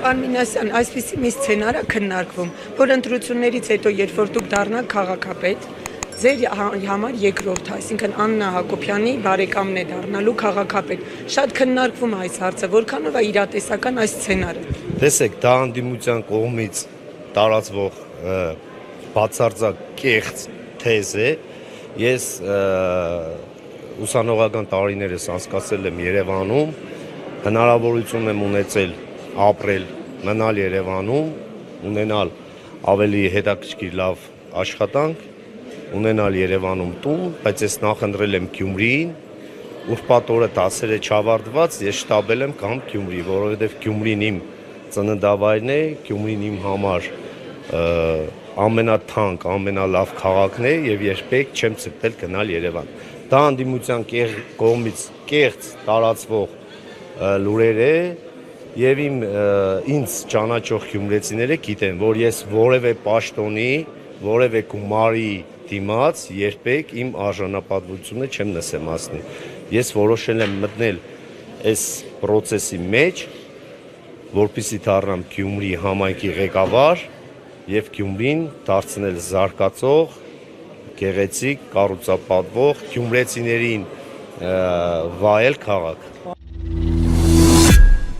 Պարոն Մինասյան, այսպիսի մի սցենար է քննարկվում, որ ընտրություններից հետո, երբ որ դուք դառնաք քաղաքապետ, ձեր համար երկրորդ, այսինքն Աննա Հակոբյանի բարեկամն է դառնալու քաղաքապետ։ Շատ քննարկվում է այս հարցը, որքանով է իրատեսական այս սցենարը։ Տեսեք, դա անդիմության կողմից տարածվող բացարձակ կեղծ թեզ է։ Ես ուսանողական տարիներս անցկացրել եմ Երևանում, հնարավորություն եմ ունեցել ապրել, մնալ Երևանում, ունենալ ավելի հետաքրքիր լավ աշխատանք, ունենալ Երևանում տուն, բայց ես նախընտրել եմ Գյումրիին, ուրբաթ օրը 10-ը չավարտված, ես շտաբել եմ կամ Գյումրի, որովհետև Գյումրին իմ ծննդավայրն է, Գյումրին իմ համար ամենաթանկ, ամենալավ քաղաքն է եւ երբեք չեմ ցկտել գնալ Երևան։ Դա անդիմության կողմից կեղծ տարածվող լուրեր է եւ ինձ ճանաչող գյումրեցիները գիտեն, որ ես որևէ պաշտոնի, որևէ գումարի դիմաց երբեք իմ արժանապատվությունը չեմ նսեմացնի։ Ես որոշել եմ մտնել այս process-ի մեջ, որպեսզի դառնամ Գյումրի համայնքի ղեկավար եւ Գյումրին դարձնել զարգացող, գեղեցիկ, կառուցապատվող, գյումրեցիներին վայել քաղաք։